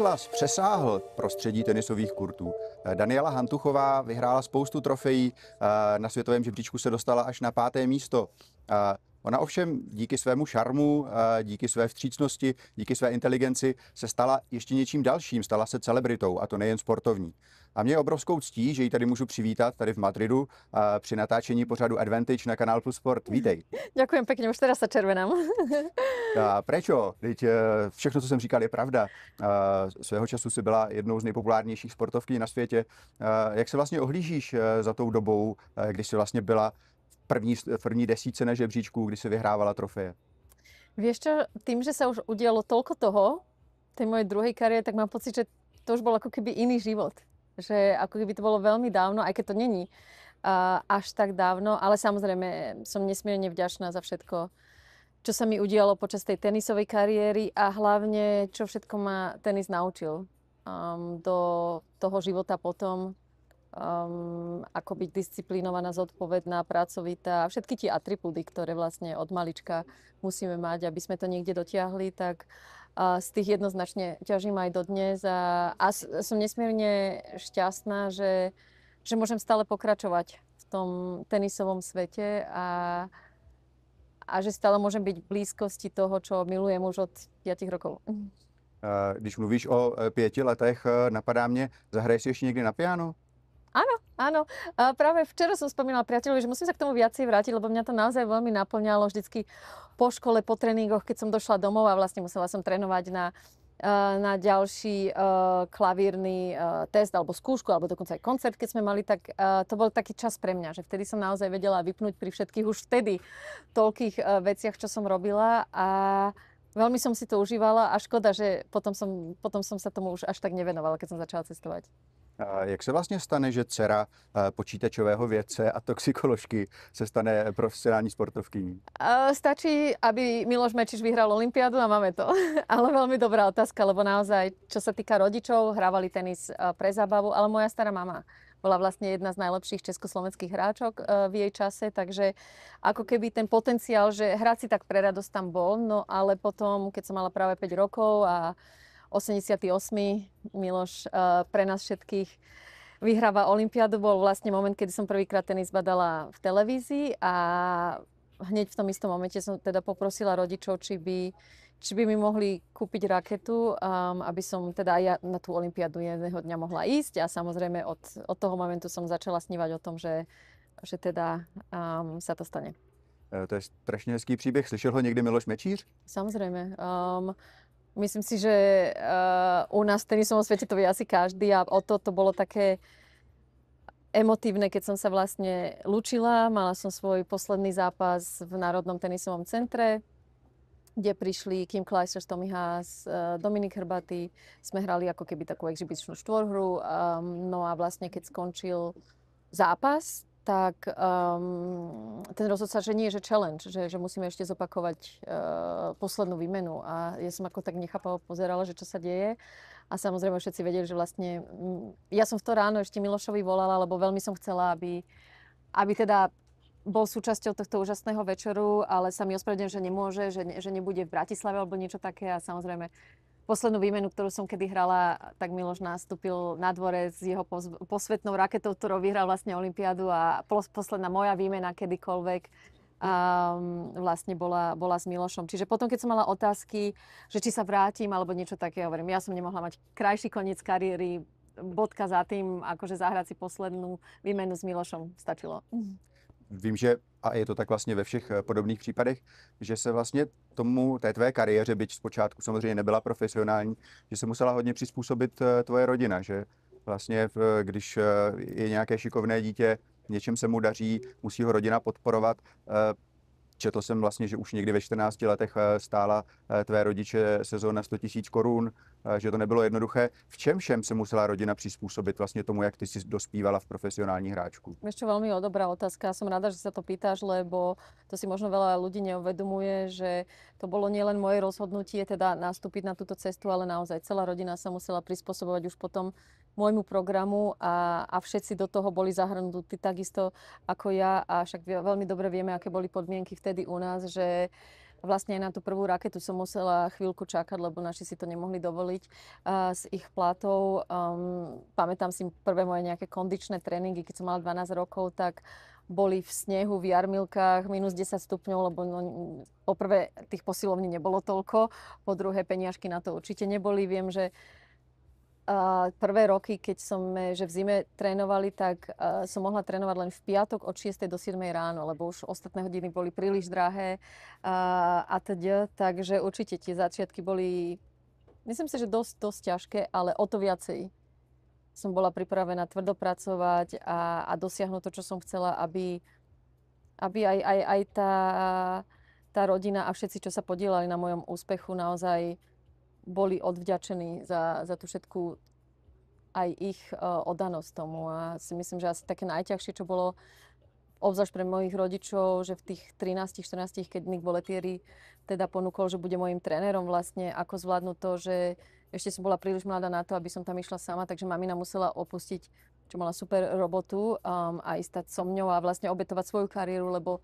hlas přesáhl prostředí tenisových kurtů. Daniela Hantuchová vyhrála spoustu trofejí, na světovém žebříčku se dostala až na 5. místo. Ona ovšem díky svému šarmu, díky své vstřícnosti, díky své inteligenci se stala ještě něčím dalším, stala se celebritou, a to nejen sportovní. A mě je obrovskou ctí, že ji tady můžu přivítat tady v Madridu při natáčení pořadu Advantage na Kanál Plus Sport. Vítej. Ďakujem pekne, už teraz sa červenám. A prečo? Teď všechno, co jsem říkal, je pravda. Svého času si byla jednou z nejpopulárnějších sportovkyň na světě. Jak se vlastně ohlížíš za tou dobou, když jsi vlastně byla v první desítce na žebříčku, kdy si vyhrávala trofeje? Vieš čo, tým, že sa už udialo toľko toho, tej mojej druhej kariére, tak mám pocit, že to už bol ako keby iný život. Že ako keby to bolo veľmi dávno, aj keď to není až tak dávno, ale samozrejme som nesmierne vďačná za všetko, čo sa mi udialo počas tej tenisovej kariéry a hlavne, čo všetko ma tenis naučil do toho života potom. Ako byť disciplinovaná, zodpovedná, pracovitá. Všetky tie atribúty, ktoré vlastne od malička musíme mať, aby sme to niekde dotiahli, tak z tých jednoznačne ťažím aj dodnes. A som nesmierne šťastná, že môžem stále pokračovať v tom tenisovom svete a že stále môžem byť v blízkosti toho, čo milujem už od 5 rokov. Když mluvíš o 5 letech, napadá mě, zahraješ si ještě někdy na piano? Áno. Práve včera som spomínala priateľovi, že musím sa k tomu viacej vrátiť, lebo mňa to naozaj veľmi naplňalo vždycky po škole, po tréningoch, keď som došla domov a vlastne musela som trénovať na ďalší klavírny test alebo skúšku, alebo dokonca aj koncert, keď sme mali, tak to bol taký čas pre mňa, že vtedy som naozaj vedela vypnúť pri všetkých už vtedy toľkých veciach, čo som robila a veľmi som si to užívala a škoda, že potom som sa tomu už až tak nevenovala, keď som začala cestovať. Jak se vlastně stane, že dcera počítačového vědce a toxikoložky se stane profesionální sportovkyní? Stačí, aby Miloš Mečiš vyhral olympiádu a máme to. Ale veľmi dobrá otázka, lebo naozaj, čo sa týka rodičov, hrávali tenis pre zábavu, ale moja stará mama bola vlastne jedna z najlepších československých hráčok v jej čase, takže ako keby ten potenciál, že hrať si tak pre radosť tam bol, no ale potom, keď som mala práve 5 rokov a 88. Miloš pre nás všetkých vyhráva olympiádu, bol vlastne moment, kedy som prvýkrát tenis badala v televízii a hneď v tom istom momente som teda poprosila rodičov, či by mi mohli kúpiť raketu, aby som teda aj ja na tú olympiádu jedného dňa mohla ísť a samozrejme od toho momentu som začala snívať o tom, že teda sa to stane. To je strašně hezký příběh. Slyšel ho někdy Miloš Mečíř? Samozrejme. Myslím si, že u nás v tenisovom svete to vie asi každý a o to bolo také emotívne, keď som sa vlastne lúčila. Mala som svoj posledný zápas v Národnom tenisovom centre, kde prišli Kim Clijsters, Tommy Haas, Dominik Hrbatý. Sme hrali ako keby takú exibičnú štvorhru. No a vlastne keď skončil zápas, tak ten rozhodca, že nie, že challenge, že musíme ešte zopakovať poslednú výmenu. A ja som ako tak nechápavo pozerala, že čo sa deje. A samozrejme všetci vedeli, že vlastne ja som v to ráno ešte Milošovi volala, lebo veľmi som chcela, aby teda bol súčasťou tohto úžasného večeru, ale sa mi ospravedlňujem, že nemôže, že nebude v Bratislave alebo niečo také. A samozrejme poslednú výmenu, ktorú som kedy hrala, tak Miloš nastúpil na dvore s jeho posvetnou raketou, ktorou vyhral vlastne olympiádu a posledná moja výmena kedykoľvek vlastne bola s Milošom. Čiže potom, keď som mala otázky, že či sa vrátim alebo niečo také, hovorím, ja som nemohla mať krajší koniec kariéry, bodka za tým, akože zahrať si poslednú výmenu s Milošom stačilo. Vím, že, a je to tak vlastně ve všech podobných případech, že se vlastně té tvé kariéře, byť zpočátku samozřejmě nebyla profesionální, že se musela hodně přizpůsobit tvoje rodina, že vlastně když je nějaké šikovné dítě, něčem se mu daří, musí ho rodina podporovat. Četl jsem vlastně, že už někdy ve 14 letech stála tvé rodiče sezóna 100 000 korun, že to nebylo jednoduché. V čem všem se musela rodina přizpůsobit vlastně tomu, jak ty si dospívala v profesionální hráčku? Ešte veľmi dobrá otázka. Som rada, že sa to pýtaš, lebo to si možno veľa ľudí neuvedomuje, že to bolo nielen moje rozhodnutie teda nastúpiť na túto cestu, ale naozaj celá rodina sa musela prispôsobovať už potom môjmu programu a všetci do toho boli zahrnutí takisto ako ja a však veľmi dobre vieme, aké boli podmienky vtedy u nás, že Vlastne aj na tú prvú raketu som musela chvíľku čakať, lebo naši si to nemohli dovoliť z ich platov. Pamätám si prvé moje nejaké kondičné tréningy, keď som mala 12 rokov, tak boli v snehu, v jarmilkách, minus 10 stupňov, lebo no, poprvé tých posilovní nebolo toľko, po druhé peniažky na to určite neboli. Viem, že prvé roky, keď sme že v zime trénovali, tak som mohla trénovať len v piatok od 6. do 7. ráno, lebo už ostatné hodiny boli príliš drahé a teda. Takže určite tie začiatky boli, myslím si, že dosť ťažké, ale o to viacej som bola pripravená tvrdo pracovať a dosiahnuť to, čo som chcela, aby aj tá rodina a všetci, čo sa podielali na mojom úspechu, naozaj boli odvďačení za tú všetku aj ich oddanosť tomu. A si myslím, že asi také najťažšie, čo bolo obzvlášť pre mojich rodičov, že v tých 13-14, keď Nick Bollettieri teda ponúkol, že bude môjim trénerom vlastne, ako zvládnuť to, že ešte som bola príliš mladá na to, aby som tam išla sama, takže mamina musela opustiť, čo mala super robotu a ísť stať so mňou a vlastne obetovať svoju kariéru, lebo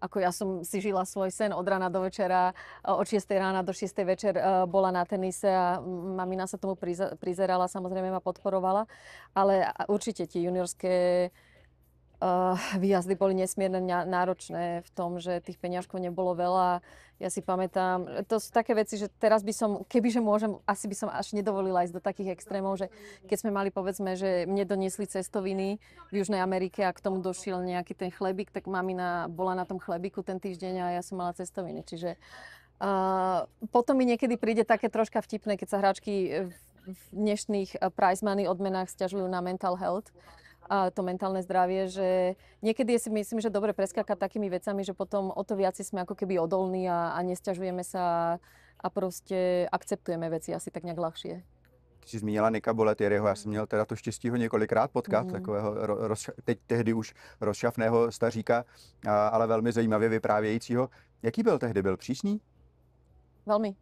ako ja som si žila svoj sen od rána do večera, od 6 rána do 6 večer bola na tenise a mamina sa tomu prizerala, samozrejme ma podporovala, ale určite tie juniorské výjazdy boli nesmierne náročné v tom, že tých peňažkov nebolo veľa. Ja si pamätám, to sú také veci, že teraz by som, kebyže môžem, asi by som až nedovolila ísť do takých extrémov, že keď sme mali, povedzme, že mne doniesli cestoviny v Južnej Amerike a k tomu došiel nejaký ten chlebík, tak mamina bola na tom chlebíku ten týždeň a ja som mala cestoviny. Čiže potom mi niekedy príde také troška vtipné, keď sa hráčky v dnešných prize money odmenách sťažujú na mental health, a to mentálne zdravie, že niekedy si myslím, že dobre preskákať takými vecami, že potom o to viac sme ako keby odolní a nesťažujeme sa a proste akceptujeme veci asi tak nejak ľahšie. Ty jsi zmínila Nicka Bollettieriho, já jsem měl teda to štěstí ho několikrát potkat, takového teď tehdy už rozšafného staříka, ale velmi zajímavě vyprávějícího. Jaký byl tehdy? Byl přísný? Veľmi.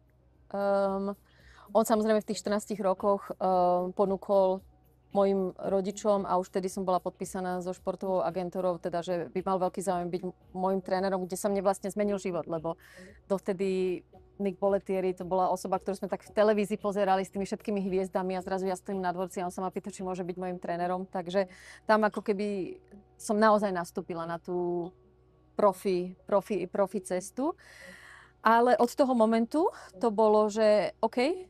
On samozrejme v tých 14 rokoch ponúkol mojim rodičom a už vtedy som bola podpísaná so športovou agentúrou, teda, že by mal veľký záujem byť môjim trénerom, kde sa mne vlastne zmenil život, lebo dovtedy Nick Bollettieri to bola osoba, ktorú sme tak v televízii pozerali s tými všetkými hviezdami a zrazu ja stojím na dvorci a on sa ma pýta, či môže byť mojim trénerom. Takže tam ako keby som naozaj nastúpila na tú profi cestu. Ale od toho momentu to bolo, že OK,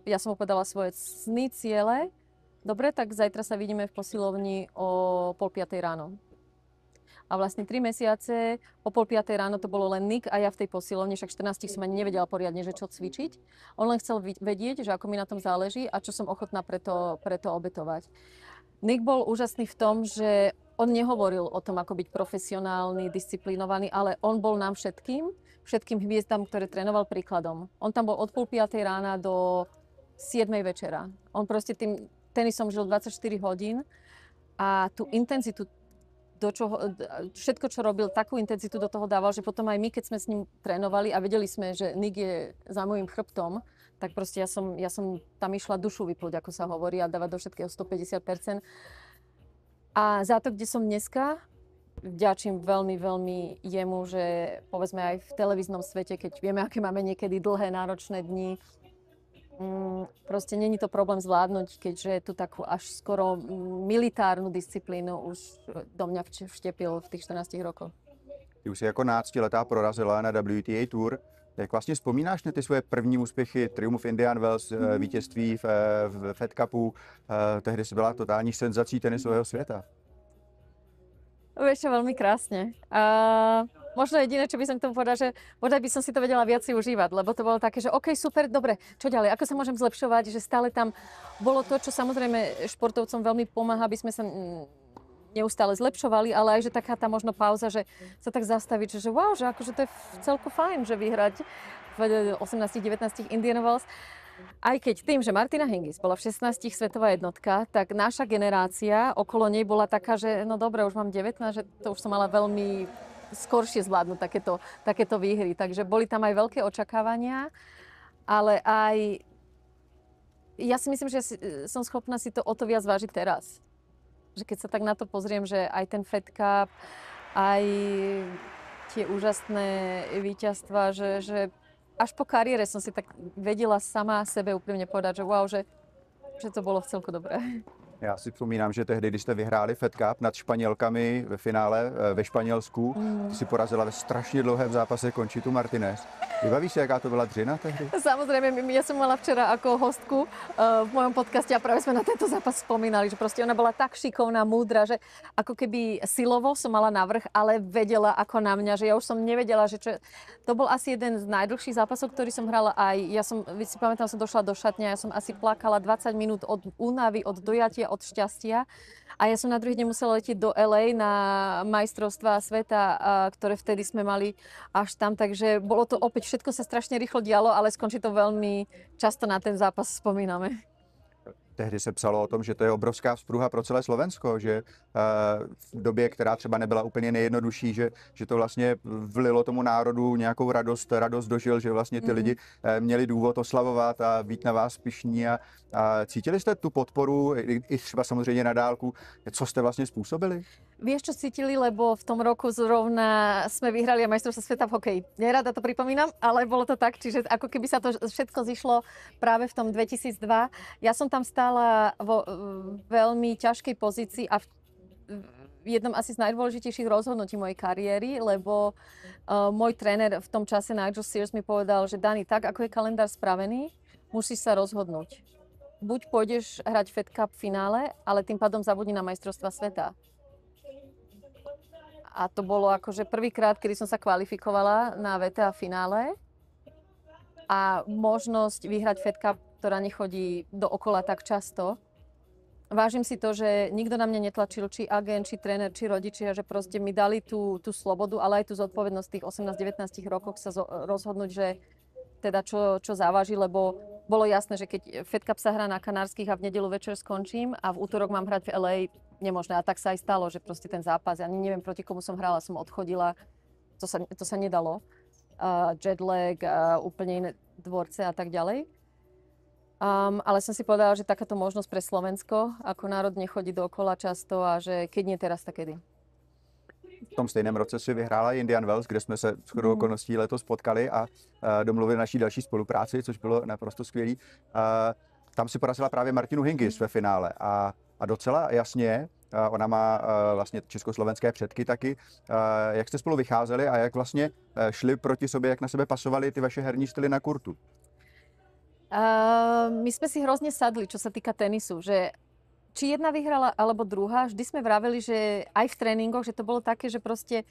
ja som mu povedala svoje sny, ciele. Dobre, tak zajtra sa vidíme v posilovni o 4:30 ráno. A vlastne 3 mesiace o 4:30 ráno to bolo len Nick a ja v tej posilovni, však 14 som ani nevedela poriadne, že čo cvičiť. On len chcel vedieť, že ako mi na tom záleží a čo som ochotná preto obetovať. Nick bol úžasný v tom, že on nehovoril o tom, ako byť profesionálny, disciplinovaný, ale on bol nám všetkým hviezdam, ktoré trénoval, príkladom. On tam bol od 4:30 rána do 7 večera. On proste tým tenisom žil 24 hodín a tú intenzitu, všetko, čo robil, takú intenzitu do toho dával, že potom aj my, keď sme s ním trénovali a vedeli sme, že Nick je za môjim chrbtom, tak proste ja som tam išla dušu vyplúť, ako sa hovorí, a dávať do všetkého 150%. A za to, kde som dneska, vďačím veľmi, veľmi jemu, že povedzme aj v televíznom svete, keď vieme, aké máme niekedy dlhé, náročné dni, proste není to problém zvládnuť, keďže tu takú až skoro militárnu disciplínu už do mňa vštepil v tých 14 rokoch. Ty už si jako 12letá prorazila na WTA Tour. Jak vlastně vzpomínáš na ty svoje první úspěchy, triumf Indian Wells, vítězství v Fed Cupu? Tehdy si byla totální senzací tenisového světa. Vieš čo, veľmi krásne. Možno jediné, čo by som k tomu povedala, že možno by som si to vedela viac si užívať, lebo to bolo také, že OK, super, dobre, čo ďalej, ako sa môžem zlepšovať, že stále tam bolo to, čo samozrejme športovcom veľmi pomáha, aby sme sa neustále zlepšovali, ale aj, že taká tá možno pauza, že sa tak zastaviť, že wow, že akože to je celku fajn, že vyhrať v 18-19 Indian Wells. Aj keď tým, že Martina Hingis bola v 16 svetová jednotka, tak naša generácia okolo nej bola taká, že no dobre, už mám 19, že to už som mala veľmi skoršie zvládnuť takéto výhry. Takže boli tam aj veľké očakávania, ale aj ja si myslím, že som schopná si to o to viac vážiť teraz. Že keď sa tak na to pozriem, že aj ten Fed Cup, aj tie úžasné víťazstvá, že až po kariére som si tak vedela sama sebe úprimne povedať, že wow, že to bolo v celku dobré. Já si vzpomínám, že tehdy, když jste vyhráli Fed Cup nad Španělkami ve finále ve Španělsku, ty si porazila ve strašně dlouhém zápase Conchitu Martinez. Vybavíš si, jaká to byla dřina tehdy? Samozrejme, ja som mala včera ako hostku v mojom podcaste a práve sme na tento zápas spomínali, že proste ona bola tak šikovná, múdra, že ako keby silovo som mala navrch, ale vedela ako na mňa, že ja už som nevedela, že čo... To bol asi jeden z najdlhších zápasov, ktorý som hrala aj. Vy si pamätám, som došla do šatne, ja som asi plakala 20 minút od únavy, od dojatia, od šťastia. A ja som na druhý deň musela letieť do LA na majstrovstvá sveta, ktoré vtedy sme mali až tam, takže bolo to opäť, všetko sa strašne rýchlo dialo, ale skončí to veľmi často na ten zápas spomíname. Tehdy se psalo o tom, že to je obrovská vzpruha pro celé Slovensko, že v době, která třeba nebyla úplně nejjednodušší, že to vlastně vlilo tomu národu nějakou radost dožil, že vlastně ty lidi měli důvod oslavovat a být na vás pyšní a cítili jste tu podporu i třeba samozřejmě na dálku, co jste vlastně způsobili? Vieš, čo cítili, lebo v tom roku zrovna sme vyhrali majstrovstvá sveta v hokeji. Nerada to pripomínam, ale bolo to tak, čiže ako keby sa to všetko zišlo práve v tom 2002. Ja som tam stála vo veľmi ťažkej pozícii a v jednom asi z najdôležitejších rozhodnutí mojej kariéry, lebo môj tréner v tom čase Nigel Sears mi povedal, že Dani, tak ako je kalendár spravený, musíš sa rozhodnúť. Buď pôjdeš hrať Fed Cup v finále, ale tým pádom zabudni na majstrovstvá sveta. A to bolo akože prvýkrát, kedy som sa kvalifikovala na VTA finále a možnosť vyhrať Fed Cup, ktorá nechodí dookola tak často. Vážim si to, že nikto na mňa netlačil, či agent, či tréner, či rodičia, že proste mi dali tú slobodu, ale aj tú zodpovednosť v tých 18-19 rokoch sa rozhodnúť, že teda čo závaží, lebo bolo jasné, že keď Fed Cup sa hrá na Kanárskych a v nedeľu večer skončím a v útorok mám hrať v LA, nemožné. A tak sa aj stalo, že proste ten zápas, ja neviem, proti komu som hrala, som odchodila, to sa nedalo. Jetlag, úplne iné dvorce a tak ďalej. Ale som si povedala, že takáto možnosť pre Slovensko ako národ nechodí dookola často a že keď nie teraz, tak kedy. V tom stejném roce si vyhrála Indian Wells, kde jsme se shodou okolností letos potkali a domluvili naší další spolupráci, což bylo naprosto skvělý. Tam si porazila právě Martinu Hingis ve finále a docela jasně, ona má vlastně československé předky taky, jak jste spolu vycházeli a jak vlastně šli proti sobě, jak na sebe pasovaly ty vaše herní štýly na kurtu? My sme si hrozne sadli, čo sa týka tenisu, že či jedna vyhrala alebo druhá, vždy sme vraveli, že aj v tréningoch, že to bolo také, že proste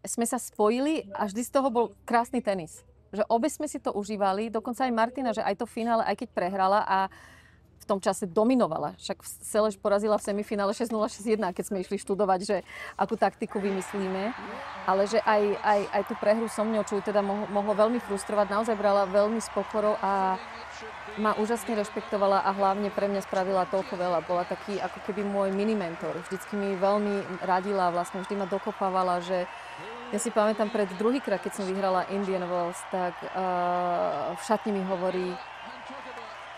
sme sa spojili a vždy z toho bol krásny tenis. Že obe sme si to užívali, dokonca aj Martina, že aj to finále, aj keď prehrala a v tom čase dominovala. Však Selež porazila v semifinále 6-0, 6-1, keď sme išli študovať, že akú taktiku vymyslíme. Ale že aj tú prehru so mňou, čo ju teda mohlo veľmi frustrovať, naozaj brala veľmi s pokorou a ma úžasne rešpektovala a hlavne pre mňa spravila toľko veľa. Bola taký ako keby môj mini-mentor. Vždycky mi veľmi radila, vlastne vždy ma dokopávala, že ja si pamätám pred druhýkrát, keď som vyhrala Indian Wells, tak v šatni mi hovorí,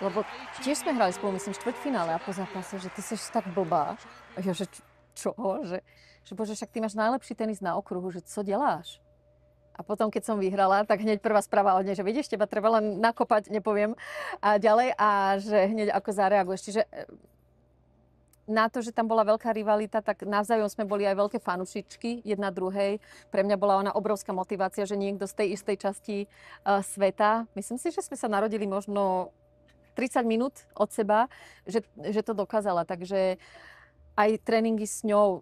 lebo tiež sme hrali spolu, myslím, štvrťfinále a po zápase, že ty seš tak blbá. A ja, že čo? Že bože, však ty máš najlepší tenis na okruhu, že co deláš? A potom, keď som vyhrala, tak hneď prvá správa od nej, že vidíš, teba treba len nakopať, nepoviem, a ďalej a že hneď ako zareaguješ. Čiže na to, že tam bola veľká rivalita, tak navzájom sme boli aj veľké fanúšičky jedna druhej. Pre mňa bola ona obrovská motivácia, že niekto z tej istej časti sveta, myslím si, že sme sa narodili možno 30 minút od seba, že to dokázala. Takže aj tréningy s ňou,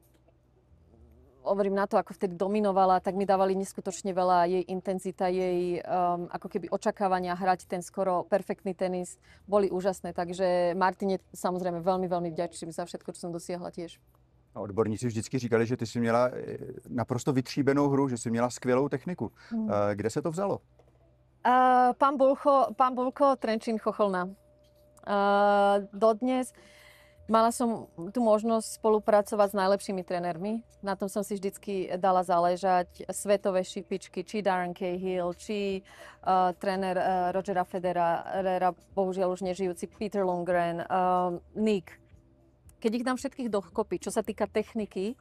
hovorím na to, ako vtedy dominovala, tak mi dávali neskutočne veľa, jej intenzita, jej ako keby očakávania hrať ten skoro perfektný tenis boli úžasné. Takže Martine samozrejme veľmi, veľmi vďačím za všetko, čo som dosiahla tiež. Odborníci vždycky říkali, že ty jsi měla naprosto vytříbenou hru, že jsi měla skvělou techniku. Kde se to vzalo? Pán Bulko, Trenčín, Chocholna. Dodnes mala som tu možnosť spolupracovať s najlepšími trénermi. Na tom som si vždycky dala záležať. Svetové šipičky, či Darren Cahill, či tréner Rogera Federera, bohužiaľ už nežijúci Peter Lundgren, Nick. Keď ich dám všetkých dokopy, čo sa týka techniky,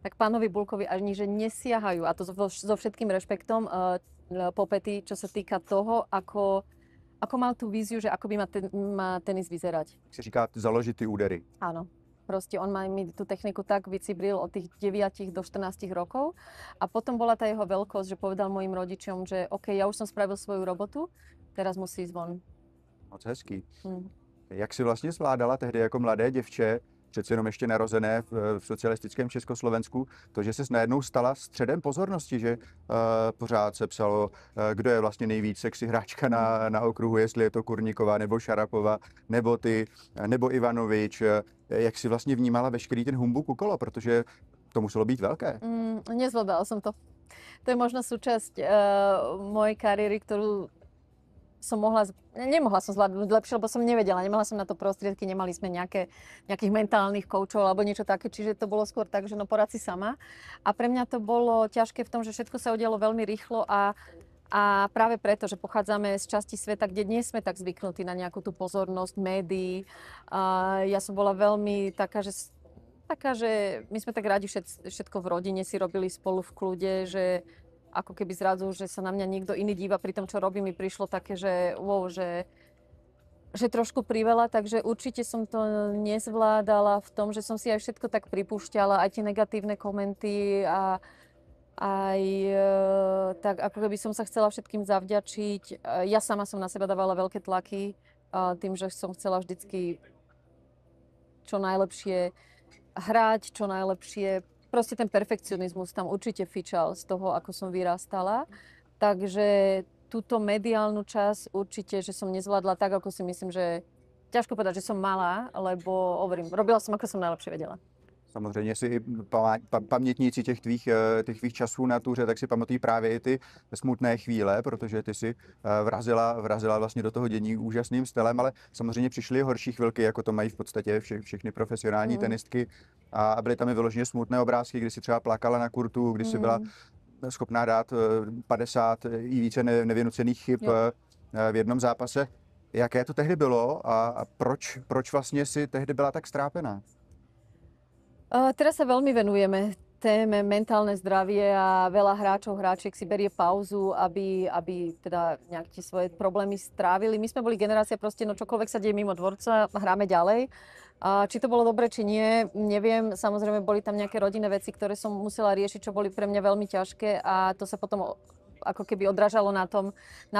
tak pánovi Bulkovi ani že nesiahajú, a to so všetkým rešpektom, po päty, čo sa týka toho, ako mal tú víziu, že ako by má tenis vyzerať. Jak se říká, založit ty údery. Áno. Proste on mi tú techniku tak vycibril od tých 9 do 14 rokov. A potom bola tá jeho veľkosť, že povedal mojim rodičom, že OK, ja už som spravil svoju robotu, teraz musí ísť von. Moc hezký. Jak si vlastně zvládala tehdy jako mladé děvče, přeci jenom ještě narozené v socialistickém Československu, to, že se najednou stala středem pozornosti, že pořád se psalo, kdo je vlastně nejvíc sexy hráčka na okruhu, jestli je to Kurníková nebo Šarapova, nebo ty, nebo Ivanovič. Jak si vlastně vnímala veškerý ten humbuk okolo, protože to muselo být velké. Nezvládala som to. To je možno súčasť mojej kariéry, ktorú som nemohla som zvládnuť lepšie, lebo som nevedela, nemala som na to prostriedky, nemali sme nejakých mentálnych koučov alebo niečo také, čiže to bolo skôr tak, že no porad si sama. A pre mňa to bolo ťažké v tom, že všetko sa udialo veľmi rýchlo a práve preto, že pochádzame z časti sveta, kde nie sme tak zvyknutí na nejakú tú pozornosť médií. Ja som bola veľmi taká, že my sme tak radi všetko v rodine si robili spolu v kľude, že ako keby zrazu, že sa na mňa niekto iný díva pri tom, čo robím, mi prišlo také, že wow, že trošku priveľa, takže určite som to nezvládala v tom, že som si aj všetko tak pripúšťala, aj tie negatívne komenty a aj tak ako keby som sa chcela všetkým zavďačiť. Ja sama som na seba dávala veľké tlaky tým, že som chcela vždycky čo najlepšie hrať, čo najlepšie. Proste ten perfekcionizmus tam určite fičal z toho, ako som vyrastala. Takže túto mediálnu časť určite, že som nezvládla tak, ako si myslím, že ťažko povedať, že som malá, lebo hovorím, robila som, ako som najlepšie vedela. Samozřejmě si pamětníci těch tvých časů na tuře, tak si pamatují právě i ty smutné chvíle, protože ty si vrazila vlastně do toho dění úžasným stylem, ale samozřejmě přišly horší chvilky, jako to mají v podstatě všechny profesionální tenistky, a byly tam i vyloženě smutné obrázky, kdy si třeba plakala na kurtu, kdy si byla schopná dát 50 i více nevynucených chyb v jednom zápase. Jaké to tehdy bylo a proč vlastně si tehdy byla tak strápená? Teraz sa veľmi venujeme téme mentálne zdravie a veľa hráčiek si berie pauzu, aby teda nejak tie svoje problémy strávili. My sme boli generácia proste, no čokoľvek sa deje mimo dvorca, hráme ďalej. Či to bolo dobre, či nie, neviem. Samozrejme, boli tam nejaké rodinné veci, ktoré som musela riešiť, čo boli pre mňa veľmi ťažké, a to sa potom ako keby odrážalo na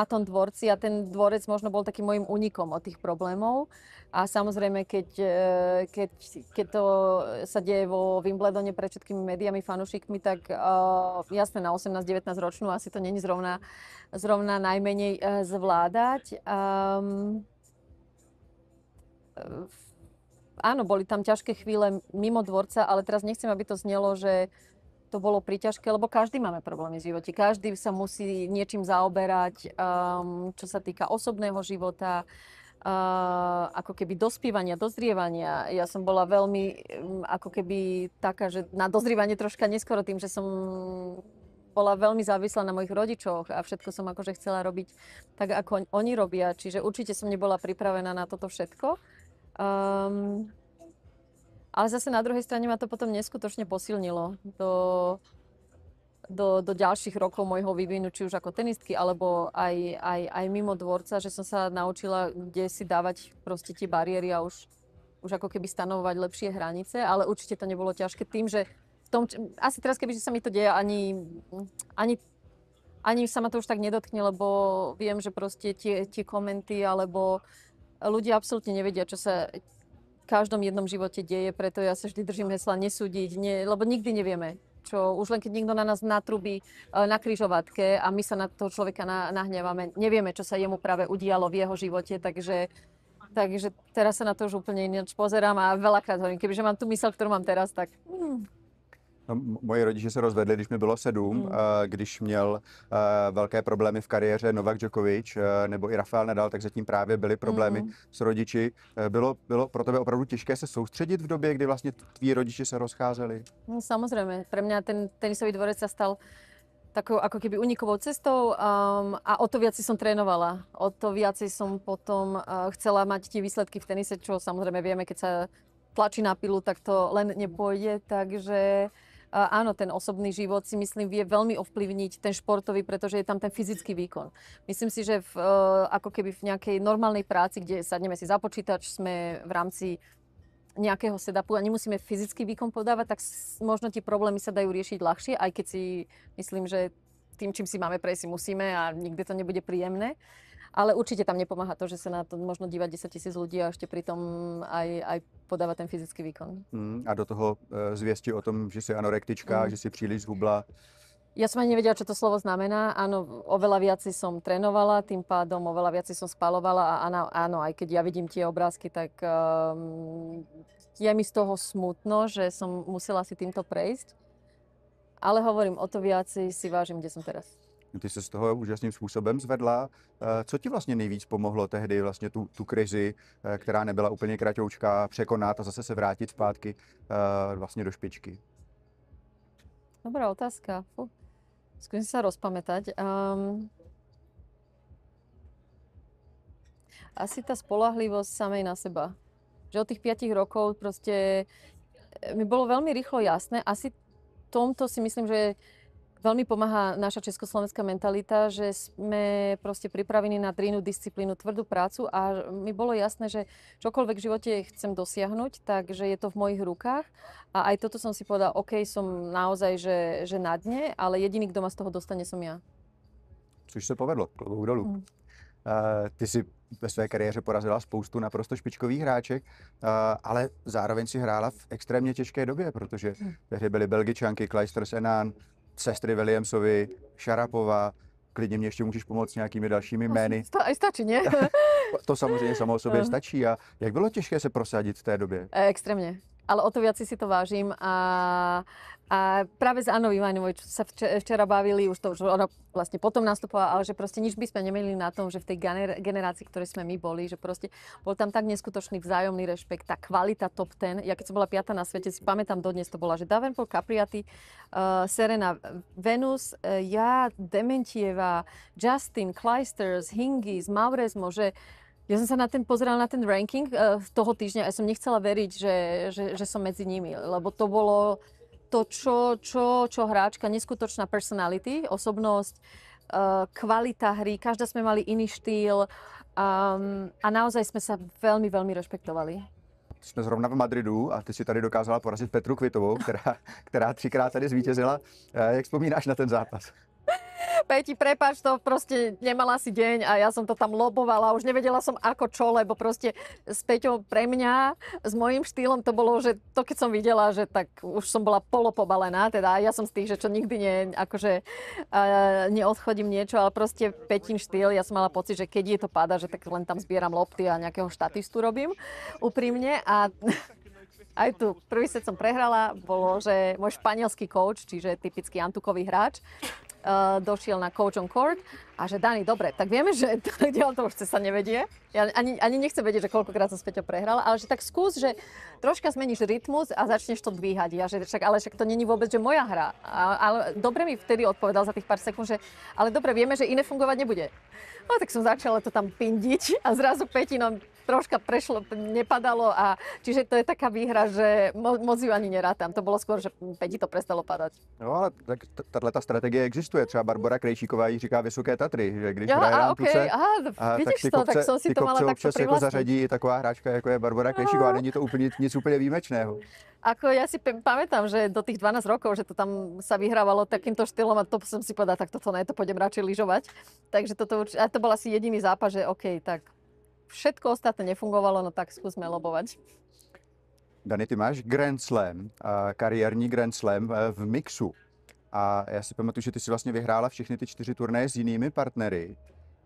tom dvorci, a ten dvorec možno bol takým môjim únikom od tých problémov. A samozrejme, keď to sa deje vo Wimbledone pred všetkými médiami, fanúšikmi, tak jasné, na 18-19 ročnú asi to není zrovna najmenej zvládať. Áno, boli tam ťažké chvíle mimo dvorca, ale teraz nechcem, aby to znelo, že to bolo priťažké, lebo každý máme problémy v živote. Každý sa musí niečím zaoberať, čo sa týka osobného života, ako keby dospievania, dozrievania. Ja som bola veľmi ako keby taká, že na dozrievanie troška neskoro, tým, že som bola veľmi závislá na mojich rodičoch a všetko som akože chcela robiť tak, ako oni robia. Čiže určite som nebola pripravená na toto všetko. Ale zase na druhej strane ma to potom neskutočne posilnilo do ďalších rokov môjho vývinu, či už ako tenistky, alebo aj mimo dvorca, že som sa naučila, kde si dávať proste tie bariéry a už ako keby stanovovať lepšie hranice, ale určite to nebolo ťažké tým, že asi teraz, kebyže sa mi to deje, ani sa ma to už tak nedotkne, lebo viem, že proste tie komenty, alebo ľudia absolútne nevedia, čo sa v každom jednom živote deje, preto ja sa vždy držím hesla nesúdiť, lebo nikdy nevieme, čo už len keď niekto na nás natrubí na križovatke a my sa na toho človeka nahnevame, nevieme, čo sa jemu práve udialo v jeho živote, takže teraz sa na to už úplne ináč pozerám a veľakrát hovorím, kebyže mám tú myseľ, ktorú mám teraz, tak... No, moji rodiče se rozvedli, když mi bylo 7, když měl velké problémy v kariéře Novak Djokovic nebo i Rafael Nadal, tak zatím právě byly problémy s rodiči. Bylo pro tebe opravdu těžké se soustředit v době, kdy vlastně tví rodiče se rozcházeli? No, samozrejme, pre mňa ten tenisový dvorec sa stal takou ako keby unikovou cestou a o to viacej som trénovala. O to viacej som potom chcela mať tie výsledky v tenise, čo samozrejme vieme, keď sa tlačí na pilu, tak to len nepôjde, takže áno, ten osobný život si myslím vie veľmi ovplyvniť ten športový, pretože je tam ten fyzický výkon. Myslím si, že ako keby v nejakej normálnej práci, kde sadneme si za počítač, sme v rámci nejakého setupu a nemusíme fyzický výkon podávať, tak možno tie problémy sa dajú riešiť ľahšie, aj keď si myslím, že tým, čím si máme prejsť, si musíme a nikdy to nebude príjemné. Ale určite tam nepomáha to, že sa na to možno dívať 10 000 ľudí a ešte pritom aj podávať ten fyzický výkon. A do toho zvěsti o tom, že si anorektička, že si příliš zhubla. Ja som ani nevedela, čo to slovo znamená. Áno, oveľa viacej som trénovala, tým pádom oveľa viacej som spaľovala a áno, aj keď ja vidím tie obrázky, tak je mi z toho smutno, že som musela si týmto prejsť. Ale hovorím, o to viacej si vážim, kde som teraz. Ty se z toho úžasným způsobem zvedla. Co ti vlastně nejvíc pomohlo tehdy vlastně tu krizi, která nebyla úplně kratoučká, překonat a zase se vrátit zpátky vlastně do špičky? Dobrá otázka. Skúsim sa rozpamätať. Asi tá spoľahlivosť samej na seba. Že od tých 5 rokov proste mi bolo veľmi rýchlo jasné. Asi tomto si myslím, že veľmi pomáha naša československá mentalita, že sme proste pripravení na drínu disciplínu, tvrdú prácu a mi bolo jasné, že čokoľvek v živote chcem dosiahnuť, takže je to v mojich rukách. A aj toto som si povedala, OK, som naozaj, že na dne, ale jediný, kto ma z toho dostane, som ja. Což se povedlo, klobouk dolů. Ty si ve své kariéře porazila spoustu naprosto špičkových hráček, ale zároveň si hrála v extrémně těžké době, protože tehdy byly Belgičanky, Clijsters, Enan, sestry Williamsovi, Šarapová, klidně mě ještě můžeš pomoct s nějakými dalšími jmény. Aj stačí, nie? To samozřejmě samo o sobě stačí. A jak bylo těžké se prosadit v té době? Extrémne. Ale o to viac si to vážim a práve s Annou Ivanovou, čo sa včera bavili, už ona vlastne potom nastupovala, ale že proste nič by sme nemeli na tom, že v tej generácii, ktorej sme my boli, že proste bol tam tak neskutočný vzájomný rešpekt, tá kvalita top 10. Ja keď som bola 5. na svete, si pamätám dodnes, to bola, že Davenport, Capriati, Serena Venus, ja, Dementieva, Justin, Clijsters, Hingis, Mauresmo, že ja som sa pozerala na ten ranking toho týždňa a som nechcela veriť, že som medzi nimi, lebo to bolo to, čo hráčka, neskutočná personality, osobnosť, kvalita hry, každá sme mali iný štýl a naozaj sme sa veľmi, veľmi rešpektovali. Jsme zrovna v Madridu a ty si tady dokázala porazit Petru Kvitovou, která 3krát tady zvítězila. Jak vzpomínáš na ten zápas? Peti, prepáč, to proste nemala si deň a ja som to tam lobovala, už nevedela som ako čo, lebo proste s Peťou pre mňa, s mojím štýlom to bolo, že to keď som videla, že tak už som bola polopobalená, teda ja som z tých, že čo nikdy neodchodím niečo, ale proste Peťin štýl, ja som mala pocit, že keď je to páda, že tak len tam zbieram lopty a nejakého štatistu robím, úprimne a aj tu prvý set som prehrala, bolo, že môj španielský coach, čiže typický antukový hráč, došiel na coach on court a že Dani, dobre, tak vieme, že kde on to už sa nevedie. Ja ani nechcem vedieť, že koľkokrát som s Peťou prehrala, ale že tak skús, že troška zmeníš rytmus a začneš to dvíhať. Ja, že však to není vôbec, že moja hra. Ale dobre mi vtedy odpovedal za tých pár sekúnd, že ale dobre, vieme, že iné fungovať nebude. No tak som začala to tam pindiť a zrazu Petinom troška prešlo, nepadalo a čiže to je taká výhra, že moc ju ani nerátam. To bolo skôr, že Peti to prestalo padať. No ale tak tato strategie existuje. Třeba Barbora Krejčíková jí říká Vysoké Tatry, že když hraje na Antuce, tak som si to mala takto privlastniť. Jako zařadí taková hráčka, jako je Barbora Krejčíková. Není to nic úplně výjimečného. Ako ja si pamätám, že do tých 12 rokov, že to tam sa vyhrávalo takýmto štýlom a to som si povedala, tak toto ne, to pôjdem radšej lyžovať. Takže to bol asi jediný zápas, že OK, tak všetko ostatné nefungovalo, no tak skúsme lobovať. Dani, ty máš Grand Slam, kariérní Grand Slam v mixu. A já si pamatuju, že ty si vlastně vyhrála všechny ty 4 turnaje s jinými partnery.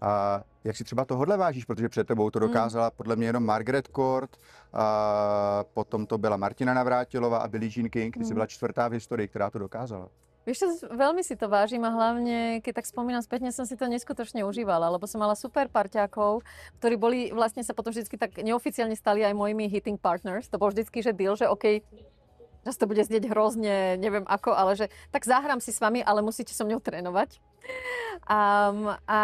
A jak si třeba tohodle vážíš, protože před tebou to dokázala podle mě jenom Margaret Court, a potom to byla Martina Navrátilová a Billie Jean King, ty si byla 4. v historii, která to dokázala. Vieš čo, veľmi si to vážim a hlavne, keď tak spomínam spätne, som si to neskutočne užívala, lebo som mala super parťákov, ktorí boli, vlastne sa potom vždycky tak neoficiálne stali aj mojimi hitting partners. To bol vždycky, že deal, že OK, že to bude znieť hrozne, neviem ako, ale že tak zahrám si s vami, ale musíte so mňou trénovať. A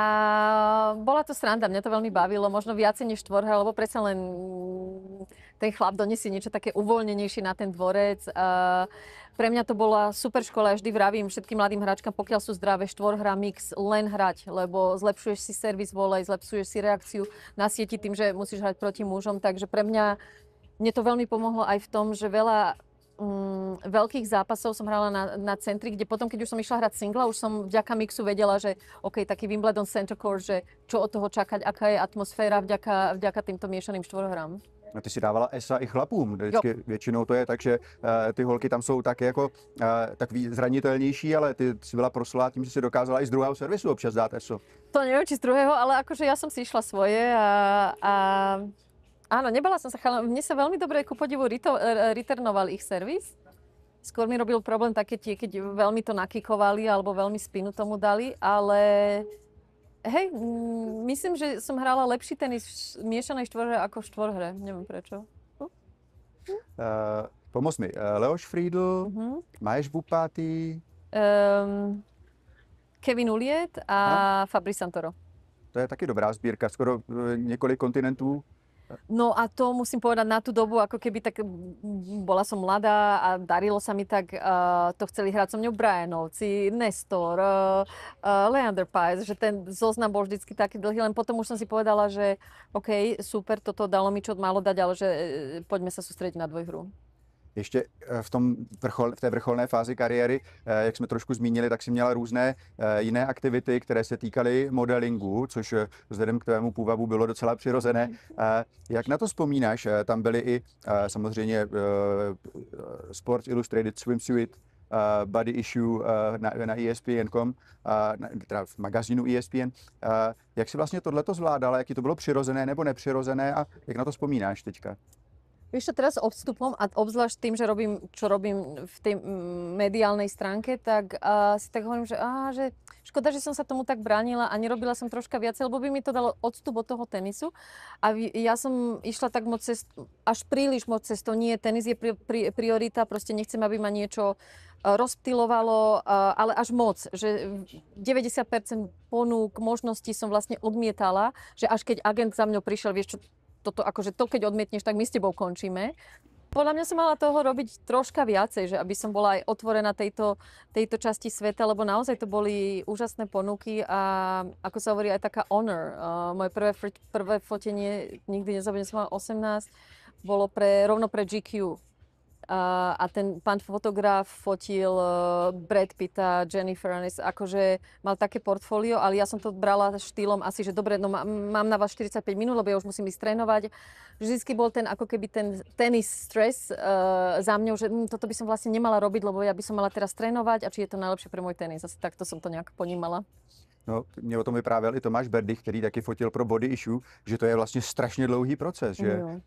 bola to sranda, mňa to veľmi bavilo, možno viacej než štvorhra, lebo predsa len ten chlap donesie niečo také uvoľnenejšie na ten dvorec. Pre mňa to bola super škola, ja vždy vravím všetkým mladým hráčkam, pokiaľ sú zdravé, štvorhra mix, len hrať, lebo zlepšuješ si servis volej, zlepšuješ si reakciu na sieti tým, že musíš hrať proti mužom, takže pre mne to veľmi pomohlo aj v tom, že veľa veľkých zápasov som hrala na centri, kde potom, keď už som išla hrať singla, už som vďaka mixu vedela, že OK, taký Wimbledon Center Court, že čo od toho čakať, aká je atmosféra vďaka týmto miešaným štvorhrám. No, ty si dávala esa i chlapům. Vždycky většinou to je tak, že ty holky tam jsou taky jako takový zranitelnější, ale ty si byla proslulá tím, že si dokázala i z druhého servisu občas dát eso. To neviem, či z druhého, ale akože ja som si išla svoje a áno, nebala som sa chala. Mne sa veľmi dobre ku podivu returnoval ich servis. Skôr mi robil problém také tie, keď veľmi to nakikovali alebo veľmi spinu tomu dali, ale hej, myslím, že som hrala lepší tenis v miešanej štvorhre ako v štvorhre. Neviem prečo. Pomoz mi. Leoš Friedl, Maješ Bupáty, Kevin Uliet a Fabrice Santoro. To je taky dobrá sbírka, skoro několik kontinentů. No a to musím povedať na tú dobu, ako keby tak bola som mladá a darilo sa mi tak, to chceli hrať so mňou Brianovci, Nestor, Leander Paes, že ten zoznam bol vždycky taký dlhý, len potom už som si povedala, že OK, super, toto dalo mi čo málo dať, ale že poďme sa sústrediť na dvojhru. Ještě v té vrcholné fázi kariéry, jak jsme trošku zmínili, tak si měla různé jiné aktivity, které se týkaly modelingu, což vzhledem k tvému půvabu bylo docela přirozené. Jak na to vzpomínáš? Tam byly i samozřejmě Sports Illustrated Swimsuit, Body Issue na ESPN.com, teda v magazínu ESPN. Jak si vlastně tohleto zvládala? Jaký to bylo přirozené nebo nepřirozené a jak na to vzpomínáš teďka? Vieš čo, teraz odstupom a obzvlášť tým, že čo robím v tej mediálnej stránke, tak si tak hovorím, že škoda, že som sa tomu tak bránila a nerobila som troška viacej, lebo by mi to dalo odstup od toho tenisu. A ja som išla tak moc až príliš moc cestou. Nie, tenis je priorita, proste nechcem, aby ma niečo rozptylovalo, ale až moc, že 90% ponúk, možností som vlastne odmietala, že až keď agent za mňou prišiel, vieš čo, toto, akože to, keď odmietneš, tak my s tebou končíme. Podľa mňa som mala toho robiť troška viacej, že aby som bola aj otvorená tejto časti sveta, lebo naozaj to boli úžasné ponuky a ako sa hovorí aj taká honor. Moje prvé fotenie, nikdy nezabudnem, som mala 18, bolo rovno pre GQ. A ten pán fotograf fotil Brad Pitta, Jennifer Aniston, akože mal také portfólio, ale ja som to brala štýlom asi, že dobre, no mám na vás 45 minút, lebo ja už musím ísť trénovať. Vždycky bol ten ako keby ten tenis stres za mňou, že toto by som vlastne nemala robiť, lebo ja by som mala teraz trénovať a či je to najlepšie pre môj tenis. Asi takto som to nejak ponímala. No, mě o tom vyprávěl i Tomáš Berdych, který taky fotil pro Body Issue, že to je vlastně strašně dlouhý proces,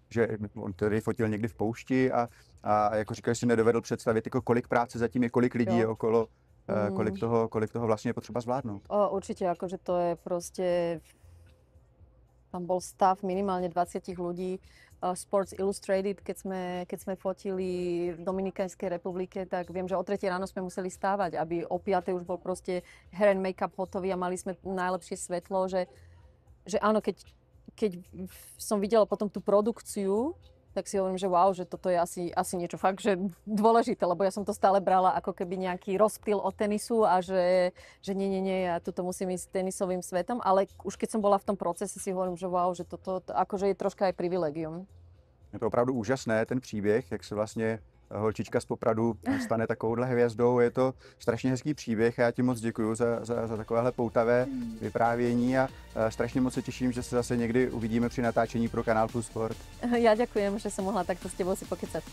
že on tady fotil někdy v poušti a jako říkal, že si nedovedl představit, jako kolik práce zatím je, kolik lidí je okolo, kolik toho vlastně je potřeba zvládnout. Určite, akože to je proste, tam bol stav minimálne 20 ľudí. Sports Illustrated, keď sme fotili v Dominikánskej republike, tak viem, že o 3 ráno sme museli stávať, aby o 5 už bol proste hair and make-up hotový a mali sme najlepšie svetlo, že áno, keď som videla potom tú produkciu, tak si hovorím, že wow, že toto je asi niečo fakt, že dôležité, lebo ja som to stále brala ako keby nejaký rozptyl od tenisu a že nie, ja tuto musím ísť tenisovým svetom, ale už keď som bola v tom procese, si hovorím, že wow, že toto akože je troška aj privilegium. Je to opravdu úžasné, ten příběh, jak se vlastně holčička z Popradu stane takovouhle hvězdou. Je to strašně hezký příběh a já ti moc děkuju za takovéhle poutavé vyprávění a strašně moc se těším, že se zase někdy uvidíme při natáčení pro Kanál Plus Sport. Ja ďakujem, že som mohla takto s tebou si pokecať.